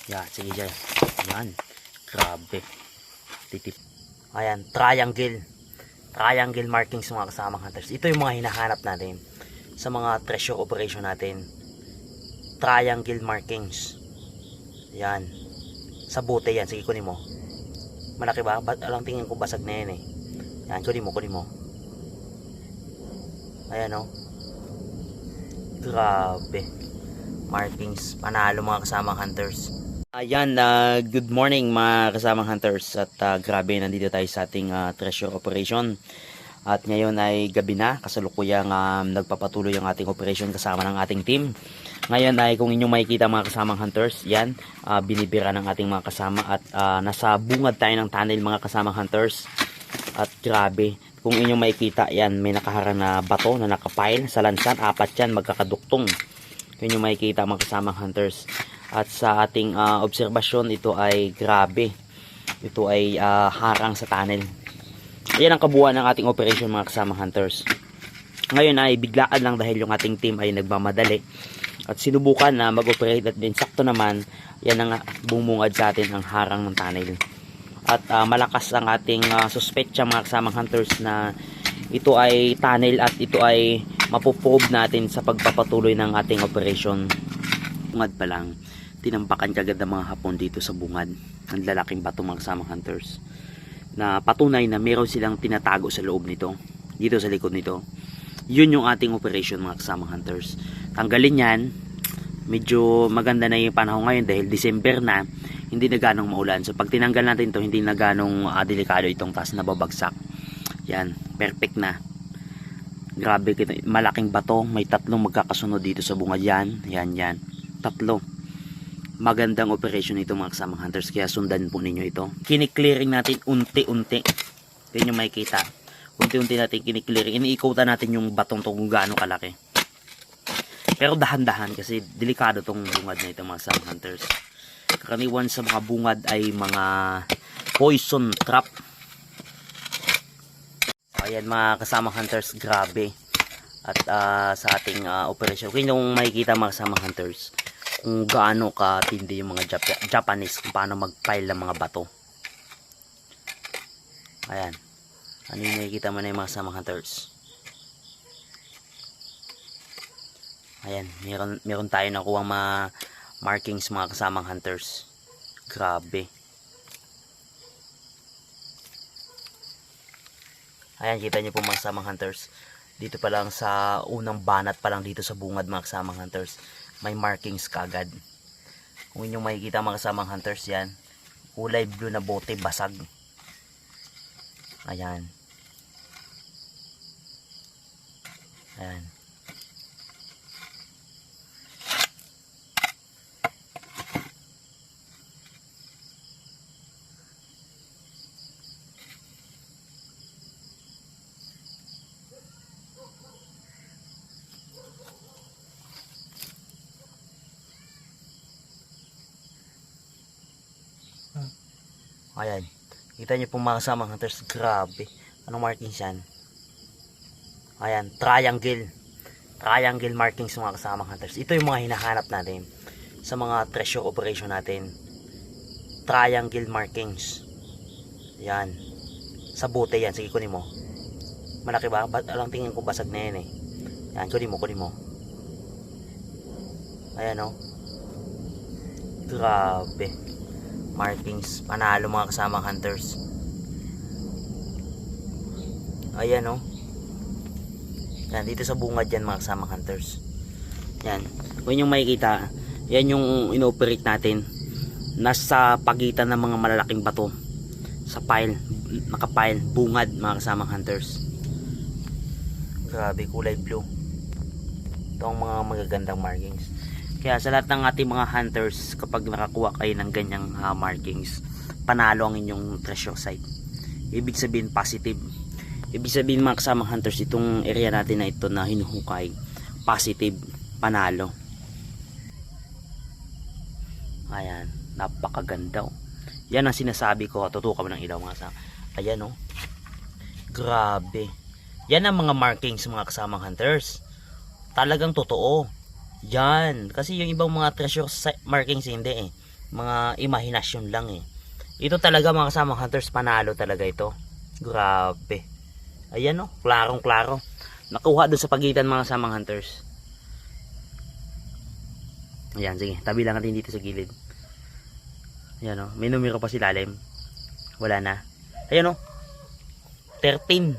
Yan, sige dyan. Yan. Grabe. Titip. Ayan, triangle. Triangle markings mga kasamang hunters. Ito yung mga hinahanap natin sa mga treasure operation natin. Triangle markings. Yan. Sa bote yan. Sige, kunin mo. Malaki ba? Alang tingin ko basag na yan eh. Yan, kunin mo, kunin mo. Ayan o. Grabe. Markings. Panalo mga kasamang hunters. Ayan, good morning mga kasamang hunters. At grabe, nandito tayo sa ating treasure operation. At ngayon ay gabi na. Kasalukuyang nagpapatuloy ang ating operation kasama ng ating team. Ngayon ay kung inyong makikita mga kasamang hunters, yan, binibira ng ating mga kasama. At nasa bungad tayo ng tunnel mga kasamang hunters. At grabe, kung inyong makikita, yan, may nakaharang na bato na nakapile sa lansan. 4 yan, magkakaduktong. Kung inyong makikita mga kasamang hunters. At sa ating obserbasyon, ito ay grabe. Ito ay harang sa tunnel. Ayan ang kabuuan ng ating operation mga kasamang hunters. Ngayon ay biglaan lang dahil yung ating team ay nagmamadali. At sinubukan na mag-operate at din sakto naman, yan ang bumungad sa atin ang harang ng tunnel. At malakas ang ating suspetsa mga kasamang hunters na ito ay tunnel at ito ay mapuprobe natin sa pagpapatuloy ng ating operation. Bungad pa lang, tinampakan kagad ng mga Hapon dito sa bungad ng lalaking bato mga kasamang hunters, na patunay na meron silang tinatago sa loob nito, dito sa likod nito. Yun yung ating operation mga kasamang hunters. Tanggalin yan. Medyo maganda na yung panahon ngayon dahil December na, hindi na ganong maulan. So pag tinanggal natin to, hindi na ganong delikado itong taas na babagsak. Yan, perfect na. Grabe, malaking bato, may 3 magkakasunod dito sa bungad. Yan, yan, 3. Magandang operation ito mga kasamang hunters, kaya sundan po ninyo ito. Kiniklearing natin unti-unti. Kaya nyo makikita, unti-unti natin kiniklearing. Iniikutan natin yung batong to kung gaano kalaki. Pero dahan-dahan kasi delikado tong bungad na ito mga kasamang hunters. Karaniwan sa mga bungad ay mga poison trap. Ayan mga kasamang hunters, grabe. At sa ating operation, kung yung makikita mga kasamang hunters, kung gaano katindi yung mga Japanese kung paano mag-pile ng mga bato. Ayan. Ano yung nakikita mo na yung mga kasamang hunters? Ayan, meron tayo nakuha mga markings mga kasamang hunters. Grabe. Ayan, kita nyo po mga kasamang hunters. Dito pa lang sa unang banat pa lang dito sa bungad mga kasamang hunters, may markings kagad. Kung inyong makikita mga kasamang hunters, yan, kulay blue na bote, basag. Ayan. Ayan. Ayan. Kita nyo po mga kasamang hunters. Grabe. Anong markings yan? Ayan. Triangle. Triangle markings mga kasamang hunters. Ito yung mga hinahanap natin sa mga treasure operation natin. Triangle markings. Yan. Sa bote yan. Sige, kunin mo. Malaki ba? Alang tingin ko basag na yan eh. Yan. Kunin mo, kunin mo. Ayan o. Grabe. Markings, panalo mga kasamang hunters. Ayan o. Yan, dito sa bungad yan mga kasamang hunters. Yan, kung yung makikita, yan yung inoperate natin. Nasa pagitan ng mga malalaking bato sa pile, nakapile, bungad mga kasamang hunters. Grabe, kulay blue. Ito ang mga magagandang markings. Kaya sa lahat ng ating mga hunters, kapag nakakuha kayo ng ganyang markings, panalo ang inyong treasure site. Ibig sabihin positive. Ibig sabihin mga kasamang hunters, itong area natin na ito na hinuhukay, positive, panalo. Ayan, napakaganda. Yan ang sinasabi ko. Tutukan mo ng ilaw mga kasama. Ayan o. Grabe. Yan ang mga markings mga kasamang hunters. Talagang totoo. Yan. Kasi yung ibang mga treasure markings hindi eh. mga imahinasyon lang eh. Ito talaga mga kasamang hunters, panalo talaga ito. Grabe. Ayan oh, klarong klaro. Nakuha doon sa pagitan mga kasamang hunters. Ayan, sige, tabi lang natin dito sa gilid. Ayan oh, may numero pa si lalim. Wala na. Ayan oh, 13.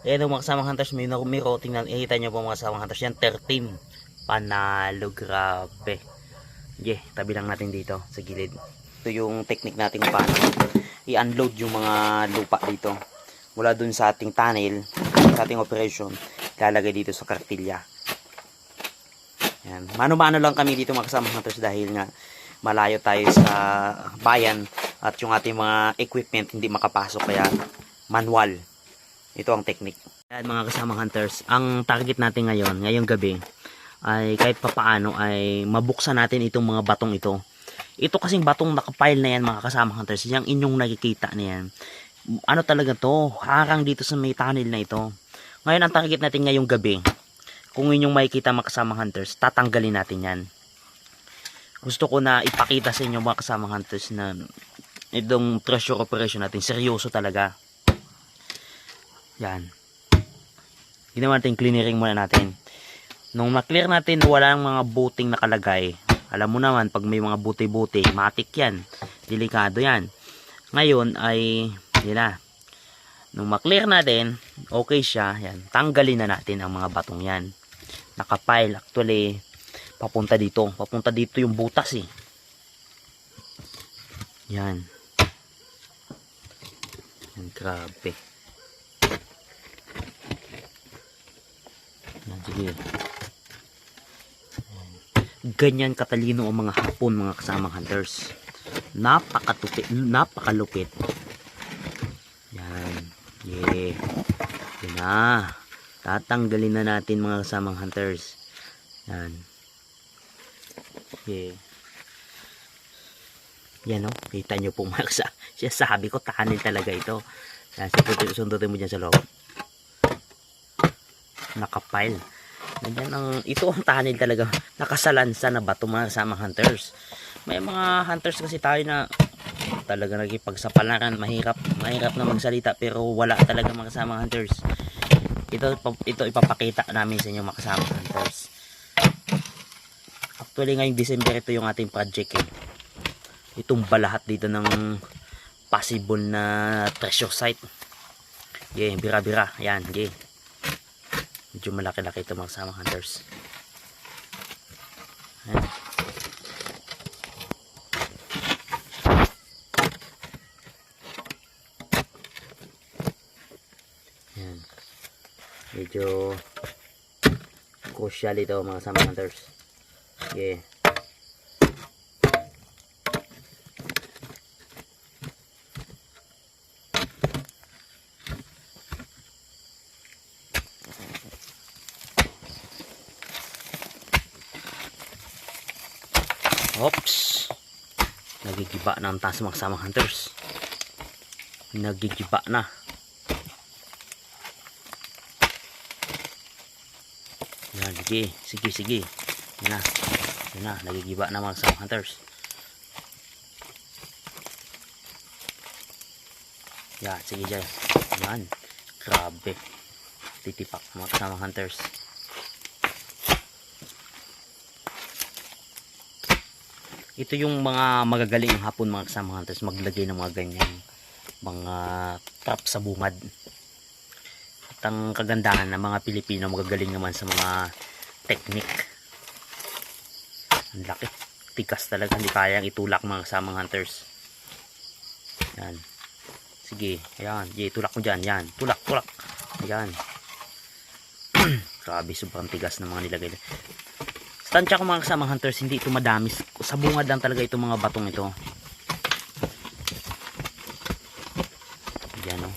Ayan oh mga kasamang hunters, may numero. Tingnan, ikita nyo po mga kasamang hunters. Yan, 13. Panalo, grabe. Okay, tabi lang natin dito sa gilid. Ito yung technique natin kung paano i-unload yung mga lupa dito. Mula dun sa ating tunnel, sa ating operation, lalagay dito sa kartilya. Yan. Mano-mano lang kami dito mga kasamang hunters dahil nga malayo tayo sa bayan at yung ating mga equipment hindi makapasok, kaya manual. Ito ang technique. Yan mga kasamang hunters, ang target natin ngayon, ngayong gabi, ay kahit papaano ay mabuksan natin itong mga batong ito. Ito kasing batong nakapile na yan mga kasamang hunters, yung inyong nakikita na yan. Ano talaga to? Harang dito sa may tunnel na ito. Ngayon ang target natin ngayong gabi, kung inyong makikita mga kasamang hunters, tatanggalin natin yan. Gusto ko na ipakita sa inyo mga kasamang hunters na itong treasure operation natin, seryoso talaga. Yan. Ginawa natin clearing muna natin. Nung ma-clear natin, wala nang mga buting nakalagay. Alam mo naman, pag may mga buti-buti, matik yan. Delikado yan. Ngayon ay, yun na. Nung ma-clear natin, okay siya. Yan. Tanggalin na natin ang mga batong yan. Nakapile. Actually, papunta dito. Papunta dito yung butas eh. Yan. Yan, grabe. Yan, sige. Ganyan katalino ang mga Hapon mga kasamang hunters. Napakalupit. Yan. Yeah. Yan na. Tatanggalin na natin mga kasamang hunters. Yan. Yeah. Yan o. Kita nyo po mga kasamang. Siya sabi ko, tahanin talaga ito. Yan. Sundutin mo dyan sa loob. Nakapile. Ito ang tunnel talaga, nakasalansa na bato mga kasamang hunters. May mga hunters kasi tayo na talaga nagipagsapalaran, mahirap na magsalita pero wala talaga mga kasamang hunters. Ito ipapakita namin sa inyo mga kasamang hunters. Actually ngayong December ito yung ating project eh. Itong balahat dito ng possible na treasure site. Yeah, bira-bira. Yan, yeah. Medyo malaki-laki ito mga kasamang hunters. Ayan. Ayan. Medyo crucial ito mga kasamang hunters. Okay. Oops, nagigiba na ang taas mga kasamang hunters. Nagigiba na. Yan, sige. Yan na, nagigiba na mga kasamang hunters. Yan, sige dyan. Yan, grabe. Titipak mga kasamang hunters. Ito yung mga magagaling Hapon mga kasamang hunters, maglagay ng mga ganyan mga trap sa bungad. At ang kagandahan ng mga Pilipino, magagaling naman sa mga technique. Ang laki, tigas talaga, hindi kayang itulak mga kasamang hunters. Yan, sige, ayan, tulak mo dyan, yan, tulak, ayan. Grabe, sobrang tigas ng mga nilagay. Tansya ko mga kasamang hunters, hindi ito madami. Sa bungad lang talaga itong mga batong ito. Yan o.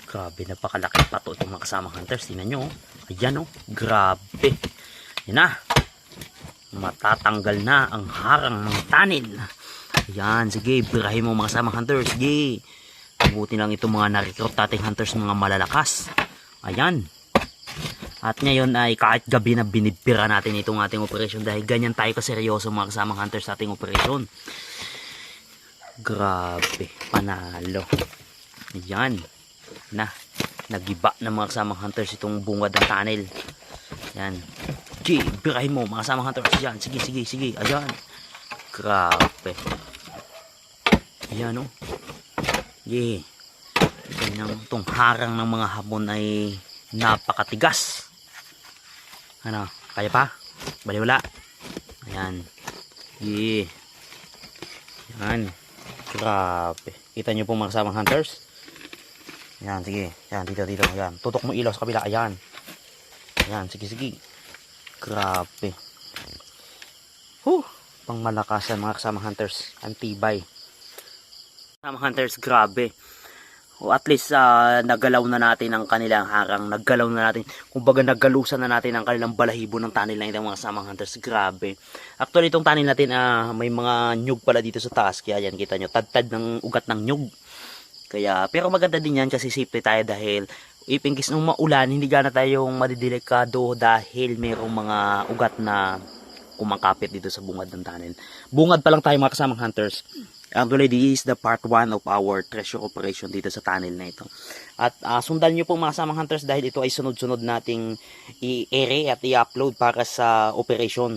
Grabe, napakalaki pato itong mga kasamang hunters. Tingnan nyo. Ayan o. Grabe. Yan na. matatanggal na ang harang ng tunnel. Ayan, sige, birahin mo mga kasamang hunters. Sige, mabuti lang itong mga na-recruit nating hunters, mga malalakas. Ayan. At ngayon ay kahit gabi na binibira natin itong ating operasyon dahil ganyan tayo kaseryoso mga kasamang hunters sa ating operasyon. Grabe, panalo. Ayan. Nagiba ng mga kasamang hunters itong bungad ng tunnel. Ayan. Sige, birahin mo mga kasamang hunters. Ayan, sige. Ayan. Grabe. Ayan o. Yeah. Ganyan itong harang ng mga hamon ay napakatigas. Ano, kaya pa? Baliwala. Ayan. Yeah. Ayan. Grabe. Kita nyo po mga kasamang hunters. Ayan, sige. Ayan, dito. Ayan. Tutok mo ilaw sa kabila. Ayan. Ayan, sige. Grabe. Pang malakasan mga kasamang hunters. Antibay. Kasamang hunters, grabe. O at least nagalaw na natin ang kanilang harang. Naggalaw na natin. Kumbaga naggalusan na natin ang kanilang balahibo ng tunnel na itong mga kasamang hunters. Grabe. Actually itong tunnel natin may mga nyug pala dito sa taas. Kaya yan kita nyo. Tad-tad ng ugat ng nyug. Kaya, pero maganda din yan kasi safety tayo dahil ipingkis nung maulan, hindi gana tayong madidelikado dahil mayroong mga ugat na kumakapit dito sa bungad ng tunnel. Bungad pa lang tayo mga kasamang hunters. Actually, this is the part 1 of our treasure operation dito sa tunnel na ito. At sundan nyo po mga kasamang hunters dahil ito ay sunod-sunod nating i-ere at i-upload para sa operation.